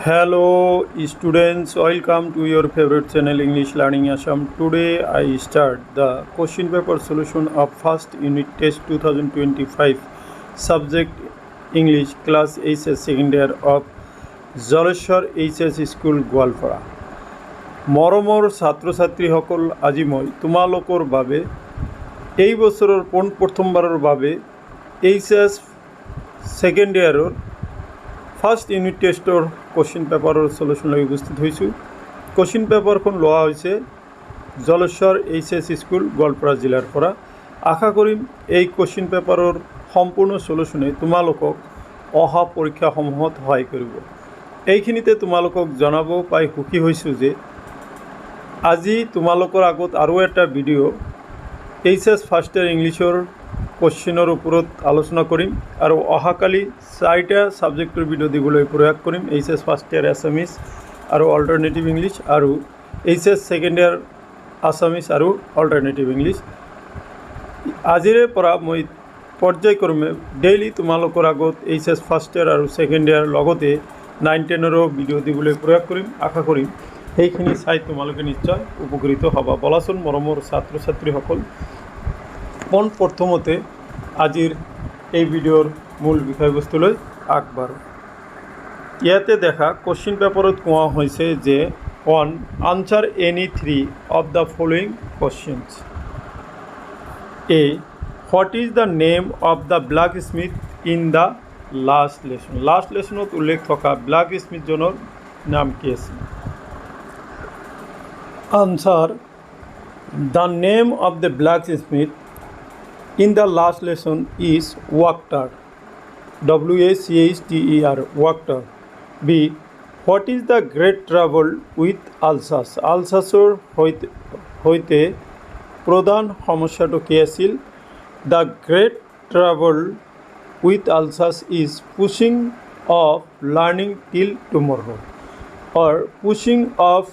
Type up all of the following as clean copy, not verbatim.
Hello students, welcome to your favorite channel English Learning Assam. Today I start the question paper solution of first unit test 2025 subject English class HS second year of Jaleshwar HS School Gwalpara. মৰমৰ ছাত্ৰ ছাত্ৰীসকল আজি মই তোমালোকৰ বাবে এই বছৰৰ প্ৰথমবাৰৰ বাবে HS সেকেন্ড ইয়াৰৰ ফাৰ্ষ্ট ইউনিট টেষ্টৰ কোশ্চিন পেপাৰৰ সলিউশ্যন লৈ উপস্থিত হৈছোঁ। কোশ্চিন পেপাৰখন লোৱা হৈছে জলেশ্বৰ HS স্কুল গোৱালপাৰা জিলাৰ পৰা। আশা কৰিম এই কোশ্চিন পেপাৰৰ সম্পূৰ্ণ সলিউশ্যনে তোমালোকক অহা পৰীক্ষাসমূহত সহায় কৰিব। এইখিনিতে তোমালোকক জনাব পাই সুখী হৈছোঁ যে আজি তোমালোকৰ আগত আৰু এটা ভিডিঅ' HS ফাৰ্ষ্ট ইয়াৰ ইংলিছৰ কোশ্চিনৰ ওপৰত আলোচনা কৰিম আৰু অহাকালি 4টা সাবজেক্টৰ ভিডিঅ' দিবলৈ প্ৰয়াস কৰিম। HS ফাৰ্ষ্ট ইয়াৰ আছামিজ আৰু অল্টাৰনেটিভ ইংলিছ আৰু HS সেকেণ্ড ইয়াৰ আছামিজ আৰু অল্টাৰনেটিভ ইংলিছ। আজিৰে পৰা মই পৰ্যায়ক্ৰমে ডেইলি তোমালোকৰ আগত HS ফাৰ্ষ্ট ইয়াৰ আৰু সেকেণ্ড ইয়াৰ লগতে 9-10ৰো ভিডিঅ' দিবলৈ প্ৰয়াস কৰিম। আশা কৰিম সেইখিনি চাই তোমালোকে নিশ্চয় উপকৃত হ'বা। বলাচোন মৰমৰ ছাত্ৰ ছাত্ৰীসকল, প্ৰথমতে আজিৰ এই ভিডিঅ'ৰ মূল বিষয়বস্তুলৈ আগবাঢ়ো। ইয়াতে দেখা কোশ্চিন পেপাৰত কোৱা হৈছে যে answer any 3 of the following questions. What is the name of the blacksmith in the last lesson. Last লেচনত উল্লেখ থকা ব্লেক স্মিথজনৰ নাম কি আছিল? Answer the name of the blacksmith in the last lesson is Wachter, Wachter, Wachter. B. What is the great trouble with Alsace? Alsaceৰ সৈতে প্ৰধান সমস্যাটো কি আছিল? The great trouble with Alsace is pushing off learning till tomorrow, or pushing off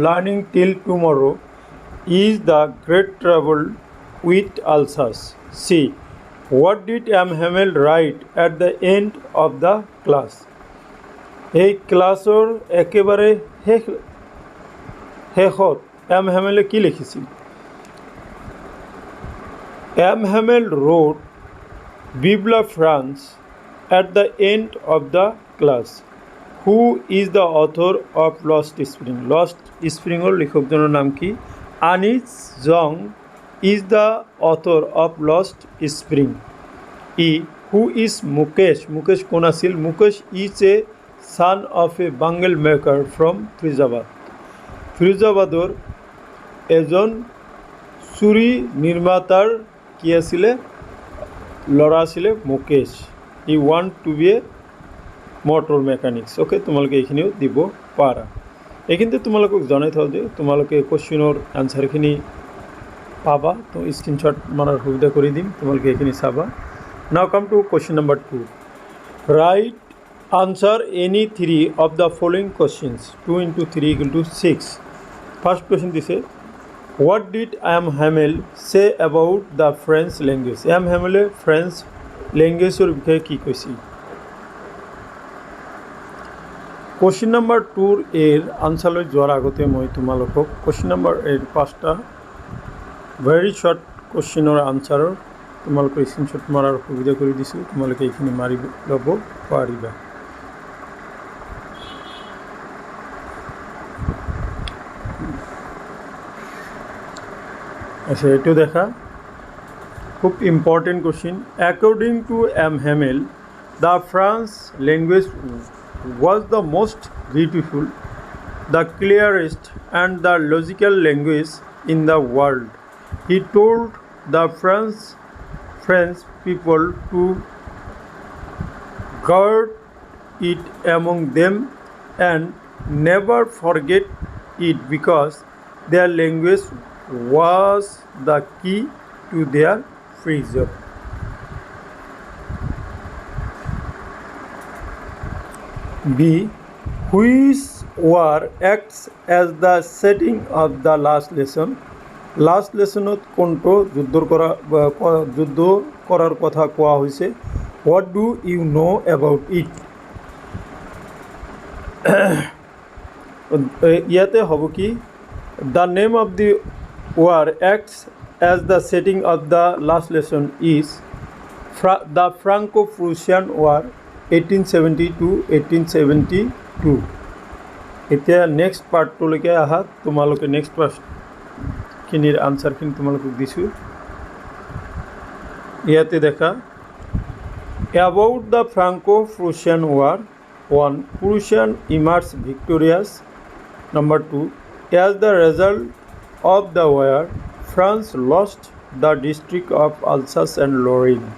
learning till tomorrow is the great trouble with Alsace. C. What did M. Hamel write at the end of the class? এই ক্লাছৰ একেবাৰে শেষত M. Hamel কি লিখিছিল? M. Hamel wrote Vive la France at the end of the class. Who is the author of Lost Spring? Lost Springৰ লিখকজনৰ নাম কি? আনিছ জং is the author of Lost Spring. E. Who is Mukesh? Mukesh কোন আছিল? Mukesh is a son of a bangle maker from Firozabad. Firozabadৰ এজন চুৰি নিৰ্মাতাৰ কি আছিলে? ল'ৰা আছিলে মুকেশ। ই want to be a motor mechanics. ওকে, তোমালোকে এইখিনিও দিব পাৰা। এইখিনিতে তোমালোকক জনাই থওঁ যে তোমালোকে কোশ্চিনৰ আনচাৰখিনি পাবা, তো স্ক্ৰীনশ্বট মাৰাৰ সুবিধা কৰি দিম, তোমালোকে এইখিনি চাবা। Now come to question number 2। Right answer any 3 of the following questions. 2 × 3 = 6। First question দিছে what did M Hamel say about the French language. M হেমেলে ফ্ৰেঞ্চ লেংগুৱেজৰ বিষয়ে কি কৈছিল? কোশ্চিন নম্বৰ 2ৰ আনচাৰলৈ যোৱাৰ আগতে মই তোমালোকক কোশ্চিন নম্বৰ 5টা ভেৰি শ্বৰ্ট কোশ্চিনৰ আনচাৰৰ তোমালোকৰ স্ক্ৰীনশ্বট মাৰাৰ সুবিধা কৰি দিছোঁ, তোমালোকে এইখিনি মাৰি ল'ব পাৰিবা। আচ্ছা, এইটো দেখা খুব important question. According to M Hamel the French language was the most beautiful, the clearest and the logical language in the world. He told the French people to guard it among them and never forget it because their language was the key to their freedom. B. Which war acts as the setting of the last lesson? Last লেচনত কোনটো যুদ্ধ কৰাৰ কথা কোৱা হৈছে? What do you know' about it? ইয়াতে হ'ব কি the name of the war acts as the setting of the last lesson is the Franco-Prussian War 1870 to 1872. এতিয়া নেক্সট পাৰ্টটোলৈকে আহা তোমালোকে নেক্সট পাৰ্টখিনিৰ আনচাৰখিনি তোমালোকক দিছোঁ ইয়াতে দেখা about the Franco-Prussian War 1 Prussian emerged victorious. Number 2 as the result of the war France lost the district of Alsace and Lorraine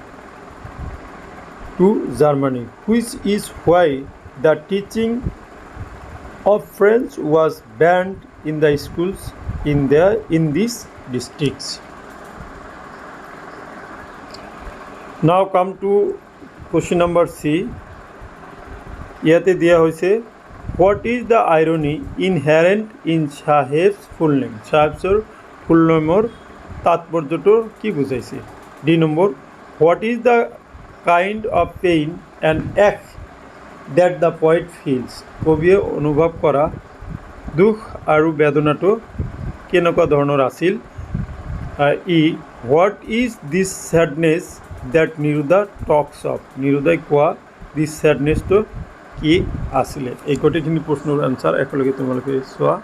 to Germany, which is why the teaching of French was banned in the schools in these districts. Now come to question number C. ইয়াতে দিয়া হৈছে what is the irony inherent in Saheb's full name? Saheb's full name তাৎপর্যটো কি বুঝাইছে? D number what is the kind of pain and ache that the poet feels? কবিয়ে অনুভৱ কৰা দুখ আৰু বেদনাটো কেনেকুৱা ধৰণৰ আছিল? E what is this sadness that Niruda talks of? নিৰুদাই কোৱা this sadness to কি আছিলে? এই গোটেইখিনি প্ৰশ্নৰ আনসাৰ একেলগে তোমালোকে চোৱা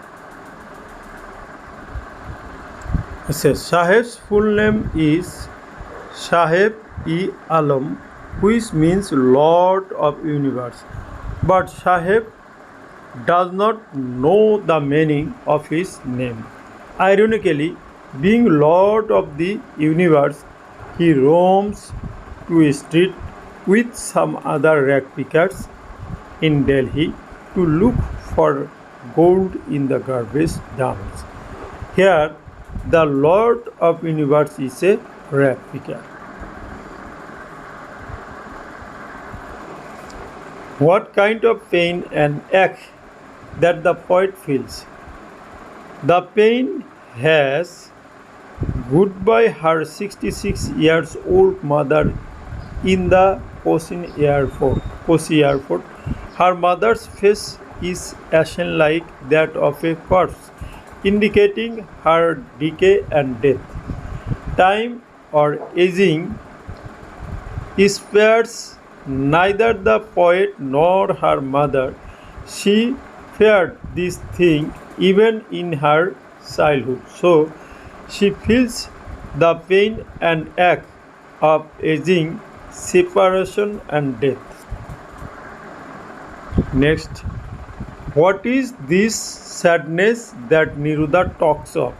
আছে Saheb's full name is Saheb E Alam, which means Lord of Universe, but Saheb does not know the meaning of his name. Ironically, being Lord of the Universe, he roams to a street with some other rag pickers in Delhi to look for gold in the garbage dumps. Here, the Lord of Universe is a rag picker. What kind of pain and ache that the poet feels? The pain has goodbye her 66 years old mother in the Kochi airport. Her mother's face is ashen like that of a corpse, indicating her decay and death. Time or aging spares neither the poet nor her mother. She feared this thing even in her childhood, so she feels the pain and ache of aging, separation and death. Next, what is this sadness that Neruda talks of?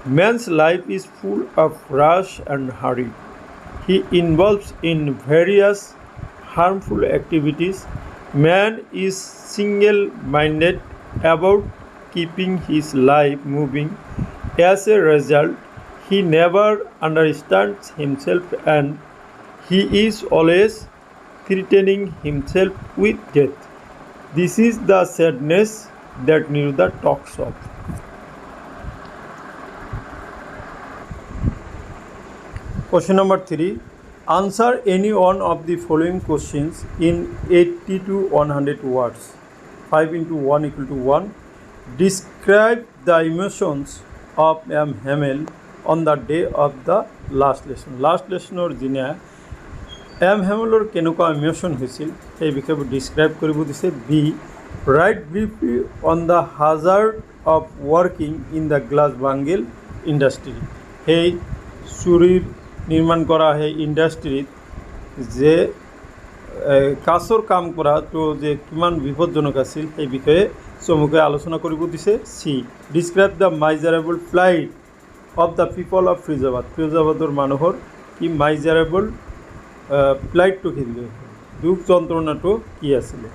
Man's life is full of rush and hurry. He involves in various harmful activities. Man is single-minded about keeping his life moving. As a result, he never understands himself and he is always threatening himself with death. This is the sadness that Neruda talks of. Question number 3. Answer any one of the following questions in 80 to 100 words. 5 into 1 equal to 1. Describe the emotions of M. Hamel on the day of the last lesson. Last lesson or দিনা M. Hamelor কেনেকুৱা emotion হৈছিল সেই বিষয়ে describe কৰিব দিছে। B. Write briefly on the hazard of working in the glass bangle industry. সেই চুৰিৰ নিৰ্মাণ কৰা সেই ইণ্ডাষ্ট্ৰিত যে কাছৰ কাম কৰাটো যে কিমান বিপদজনক আছিল সেই বিষয়ে চমুকৈ আলোচনা কৰিব দিছে। See describe the miserable plight of the people of Firozabad. ফিৰোজাবাদৰ মানুহৰ কি মাইজাৰেবল প্লাইটটো কি দিলে, দুখ যন্ত্ৰণাটো কি আছিলে।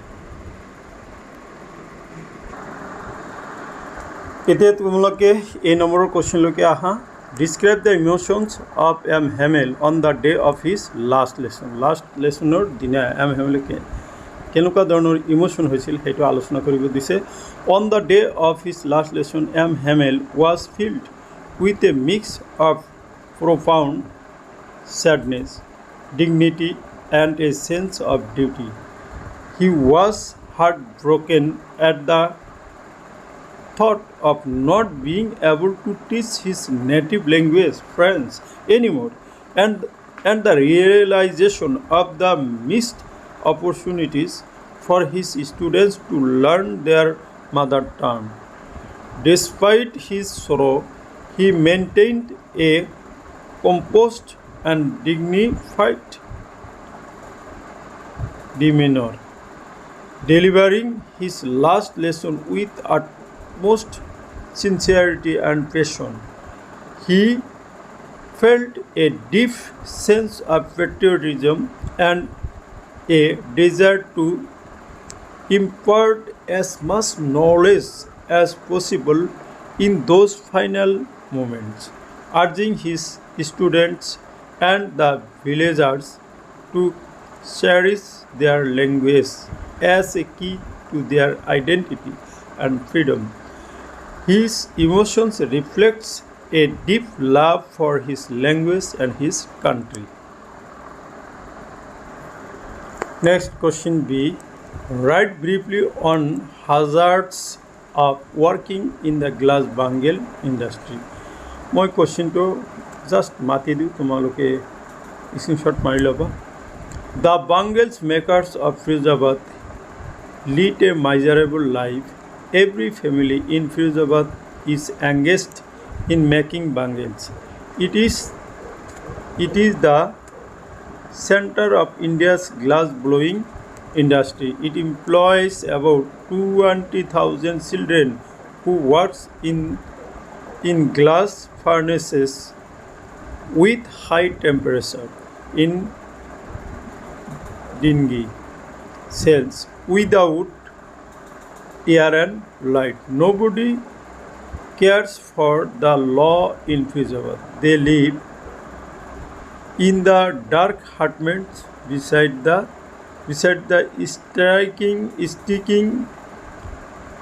এতিয়া তোমালোকে এই নম্বৰৰ কুৱেশ্যনলৈকে আহা। Describe the emotions of M. Hamel on the day of his last lesson. Last lesson দিনা M. Hamel কেনেকুৱা ধৰণৰ ইমোশন হৈছিল সেইটো আলোচনা কৰিব দিছে। On the day of his last lesson, M. Hamel was filled with a mix of profound sadness, dignity and a sense of duty. He was heartbroken at the thought of not being able to teach his native language, French, anymore, and, and the realization of the missed opportunities for his students to learn their mother tongue. Despite his sorrow, he maintained a composed and dignified demeanor, delivering his last lesson with utmost sincerity and passion. He felt a deep sense of patriotism and a desire to impart as much knowledge as possible in those final moments, urging his students and the villagers to cherish their language as a key to their identity and freedom. His emotions reflects a deep love for his language and his country. Next question B. Write briefly on hazards of working in the glass bangle industry. মই কোৱেশ্চনটো just মাতি দিওঁ, তোমালোকে screenshot মাৰি ল'বা। The bangles makers of Firozabad lead a miserable life. Every family in Firozabad is engaged in making bangles. It is the center of India's glass blowing industry. It employs about 20,000 children who work in glass furnaces with high temperature in dingy cells without air and light. Nobody cares for the law in Firozabad. They live in the dark apartments beside the sticking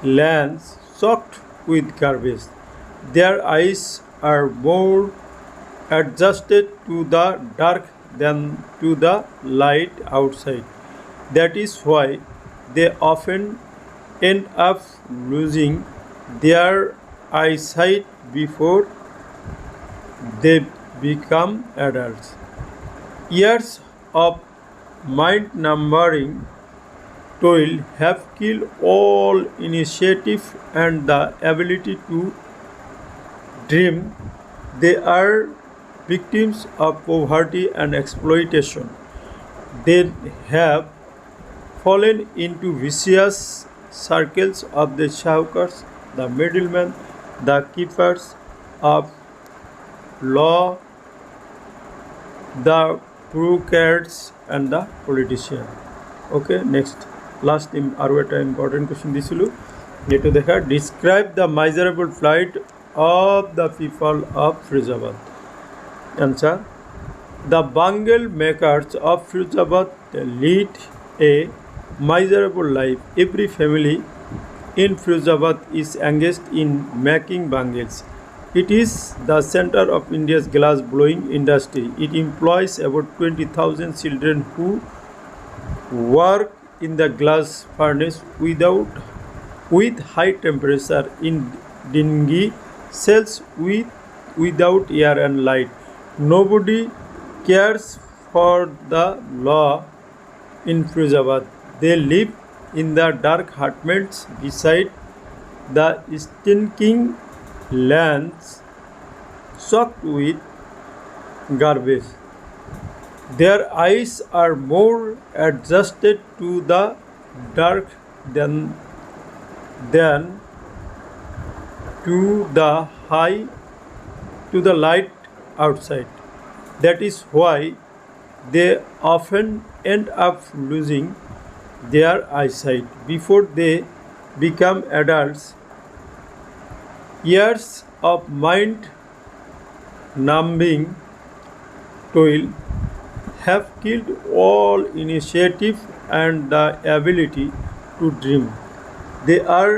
lands soaked with garbage. Their eyes are more adjusted to the dark than to the light outside. That is why they often end up losing their eyesight before they become adults. Years of mind-numbing toil have killed all initiative and the ability to dream. They are victims of poverty and exploitation. They have fallen into vicious circles of the shahukars, the middlemen, the keepers of law, the bureaucrats and the politicians. Okay, next last আরও একটা important question দিছিল, যেটা দেখা describe the miserable plight of the people of Firozabad. Answer: the bangle makers of Firozabad lead a miserable life. Every family in Firozabad is engaged in making bangles. It is the center of India's glass blowing industry. It employs about 20,000 children who work in the glass furnace with high temperature in dingy cells without air and light. Nobody cares for the law in Firozabad. They live in the dark apartments beside the stinking lands soaked with garbage. Their eyes are more adjusted to the dark than to the light outside. That is why they often end up losing their eyesight before they become adults. Years of mind-numbing toil have killed all initiative and the ability to dream. They are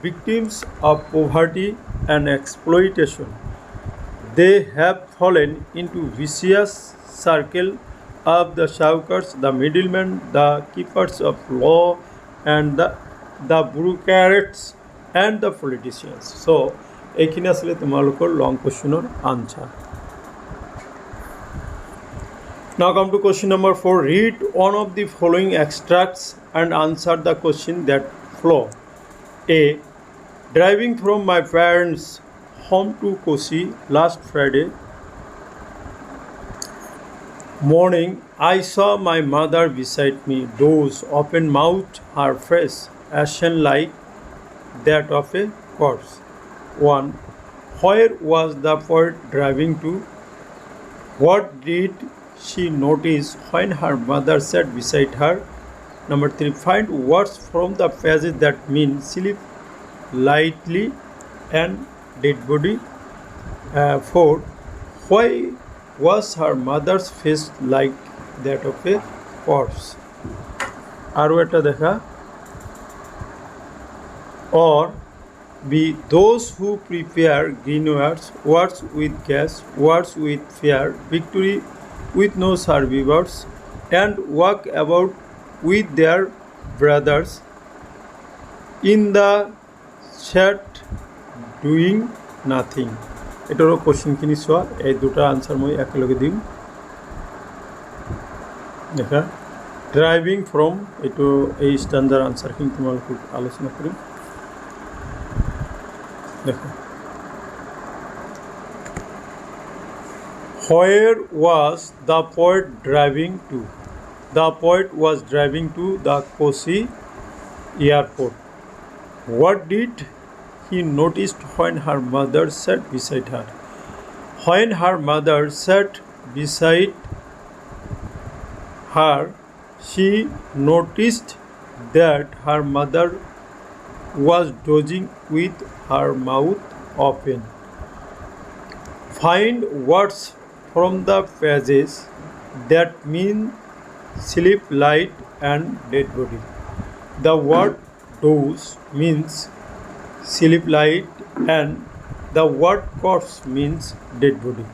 victims of poverty and exploitation. They have fallen into vicious circle of the shahukars, the middlemen, the keepers of law, and the bureaucrats and the politicians. So এইখিনি আছিলে তোমালোকৰ long কুৱেশ্যনৰ answer. Now come to question number 4. Read one of the following extracts and answer the question that follow. A. Driving from my parents' home to Kosi last Friday morning, I saw my mother beside me, doze, open mouthed, her face ashen like that of a corpse. 1. Where was the poet driving to? What did she notice when her mother sat beside her? Number 3. Find words from the passage that mean sleep lightly and dead body. 4. Why was her mother's face like that of a corpse? আরও একটা দেখা. Or B. Those who prepare green words with gas, words with fear, victory with no survivors, and walk about with their brothers in the shed doing nothing. এটারও কোশ্চেনখিনি চোৱা. এই দুটা answer মই একেলগে দিম. দেখা ড্ৰাইভিং ফ্ৰম এইটো এই ষ্টেণ্ডাৰ আনসাৰখিনি তোমালোকক আলোচনা কৰিম. দেখা Where was the poet driving to? The poet was driving to the Kosi airport. What did he notice when her mother sat beside her? When her mother sat beside her, she noticed that her mother was dozing with her mouth open. Find words from the pages that mean sleep, light, and dead body. The word doze means sleep, light, and the word corpse means dead body.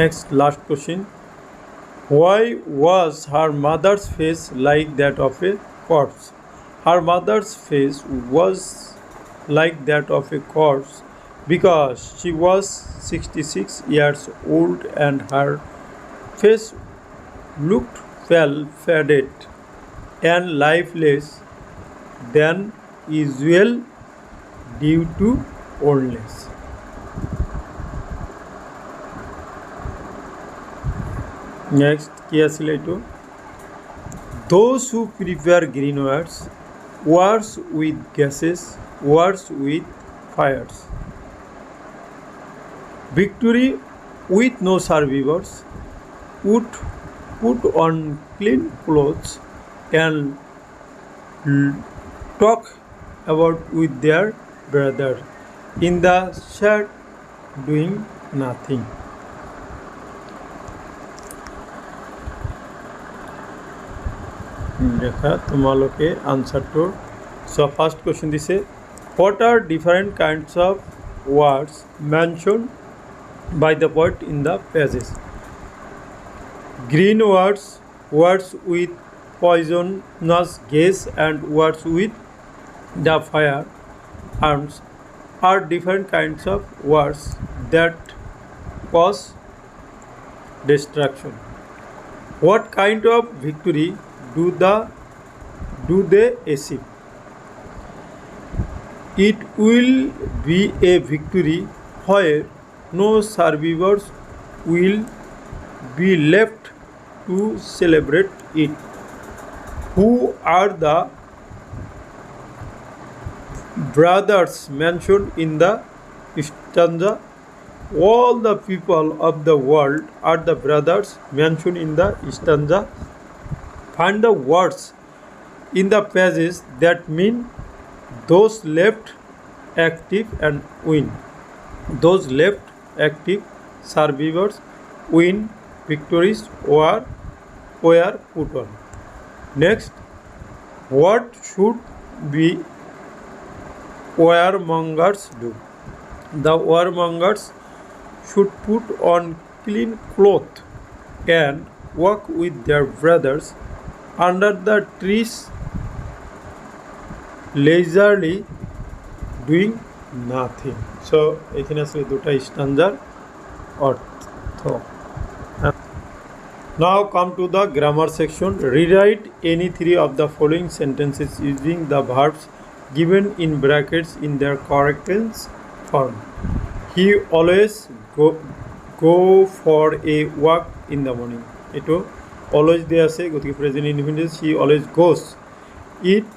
Next, last question. Why was her mother's face like that of a corpse? Her mother's face was like that of a corpse because she was 66 years old and her face looked pale, faded, and lifeless than usual due to oldness. Next, কি আছিল এইটো? Those who prepare green words with gases, words with fires, victory with no survivors, would put on clean clothes and talk about with their brother in the shed doing nothing. দেখা তোমালোকে আনসারটো. So first question দিছে, what are different kinds of words mention by the poet in the pages? Green words with poisonous gas, and words with the fire arms are different kinds of words that cause destruction. What kind of victory do they achieve? It will be a victory where no survivors will be left to celebrate it. Who are the brothers mentioned in the stanza? All the people of the world are the brothers mentioned in the stanza. Find the words in the pages that mean those left active and win. Those left active survivors win, victories were put on. Next, what should be warmongers do? The warmongers should put on clean clothes and walk with their brothers under the trees leisurely doing nothing. So এখানে আসলে দুটো স্ট্যান্ডার অর্থ. Now come to the grammar section. Rewrite any three of the following sentences using the verbs given in brackets in their correct tense form. He always go for a walk in the morning. Eto always দেয়া আছে গতিকে present indefinite. He always goes. It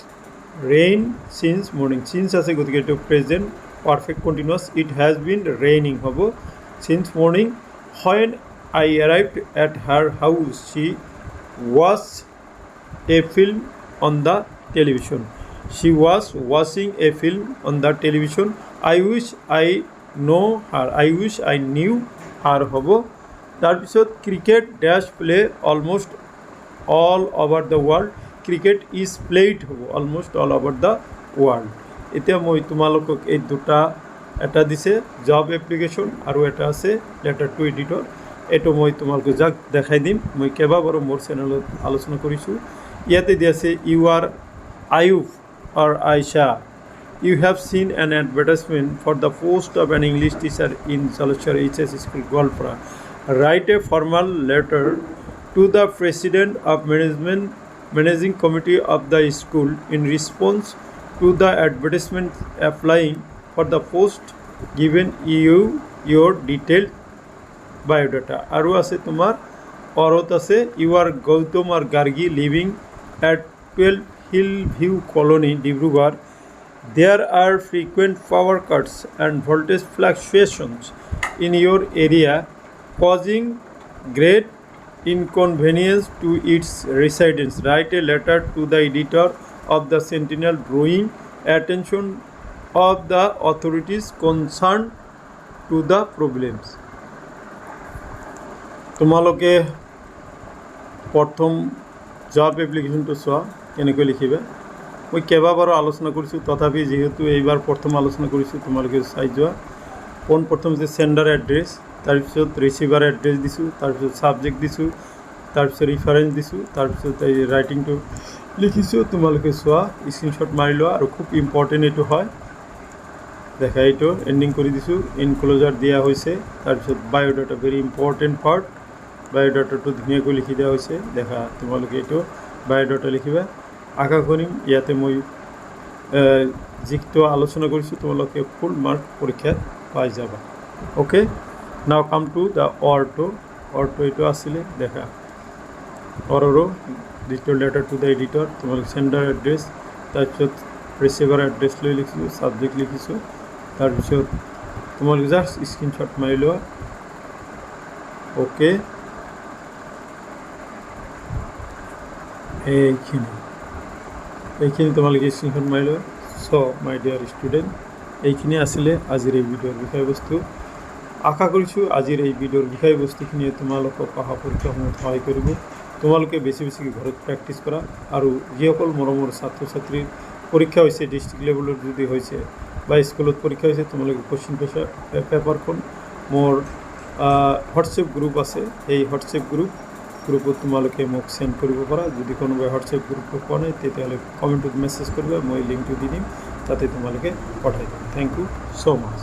rain since morning. Since আছে গতিকে এটো present perfect continuous. It has been raining হবো since morning. When I arrived at her house, she watched a film on the television. She was watching a film on the television. I wish I know her. I wish I knew her hobo. তারপিছত cricket dash play almost all over the world. Cricket is played হ'ব almost all over the world. এতিয়া মই তোমালোকক এই দুটা এটা দিছে job application আৰু এটা আছে লেটাৰ টু এডিটৰ. এইটো মই তোমালোকক যাক দেখাই দিম. মই কেইবাবাৰো মোৰ চেনেলত আলোচনা কৰিছোঁ. ইয়াতে দিয়া আছে you are Ayub or Aisha. You have seen an advertisement for the post of an English teacher in Salashar HS School, Golpra. Write a formal letter to the President of Managing Committee of the school in response to the advertisement applying for the post. Given you your detailed biodata. Aru ase tomar orot ase you are Gautam or Gargi living at 12 Hillview Colony, Dibrugarh. There are frequent power cuts and voltage fluctuations in your area, causing great inconvenience to its residents. Write a letter to the editor of the Sentinel drawing attention of the authorities concerned to the problems. তোমালোকে প্ৰথম job এপ্লিকেশ্যনটো চোৱা কেনেকৈ লিখিবা. মই কেইবাবাৰো আলোচনা কৰিছোঁ, তথাপি যিহেতু এইবাৰ প্ৰথম আলোচনা কৰিছোঁ তোমালোকে চাই যোৱা. প্ৰথম যে চেণ্ডাৰ এড্ৰেছ, তাৰপিছত ৰিচিভাৰ এড্ৰেছ দিছোঁ, তাৰপিছত ছাবজেক্ট দিছোঁ, তাৰপিছত ৰিফাৰেঞ্চ দিছোঁ, তাৰপিছত এই ৰাইটিংটো লিখিছোঁ. তোমালোকে চোৱা, স্ক্ৰীনশ্বট মাৰি লোৱা. আৰু খুব ইম্পৰ্টেণ্ট এইটো হয়, দেখা এইটো এণ্ডিং কৰি দিছোঁ. ইনক্ল'জাৰ দিয়া হৈছে. তাৰপিছত বায়'ডাটা ভেৰি ইম্পৰ্টেণ্ট পাৰ্ট. বায়'ডাটাটো ধুনীয়াকৈ লিখি দিয়া হৈছে. দেখা তোমালোকে এইটো বায়'ডাটা লিখিবা. আশা কৰিম ইয়াতে মই যিটো আলোচনা কৰিছোঁ তোমালোকে ফুল মাৰ্ক পৰীক্ষাত পাই যাবা. Okay, now come to the অৰটো. অৰটো এইটো আছিলে, দেখা অৰৰো digital letter to the editor. তোমালোকে চেণ্ডাৰ এড্ৰেছ, তাৰপিছত ৰিচিভাৰ এড্ৰেছ লৈ লিখিছোঁ, ছাবজেক্ট লিখিছোঁ. তাৰপিছত তোমালোকে জাষ্ট স্ক্ৰীনশ্বট মাৰি লোৱা. অ'কে, এইখিনি তোমালোকে স্ক্ৰীনশ্বট মাৰি লোৱা. চ' মাই ডিয়াৰ ষ্টুডেণ্ট, এইখিনি আছিলে আজিৰ এই ভিডিঅ'ৰ বিষয়বস্তু. আশা কৰিছোঁ আজিৰ এই ভিডিঅ'ৰ বিষয়বস্তুখিনিয়ে তোমালোকক অহা পৰীক্ষাসমূহত সহায় কৰিব. তোমালোকে বেছি বেছিকৈ ঘৰত প্ৰেক্টিছ কৰা. আৰু যিসকল মৰমৰ ছাত্ৰ ছাত্ৰীৰ পৰীক্ষা হৈছে ডিষ্ট্ৰিক্ট লেভেলত যদি হৈছে বা স্কুলত পৰীক্ষা হৈছে, তোমালোকে কুৱেশ্যন পেপাৰখন মোৰ হোৱাটছএপ গ্ৰুপ আছে, সেই হোৱাটছএপ গ্ৰুপত তোমালোকে মোক চেণ্ড কৰিব পাৰা. যদি কোনোবাই হোৱাটছএপ গ্ৰুপটো পোৱা নাই তেতিয়াহ'লে কমেণ্টত মেছেজ কৰিবা, মই লিংকটো দি দিম, তাতে তোমালোকে পঠাই দিম. Thank you so' much.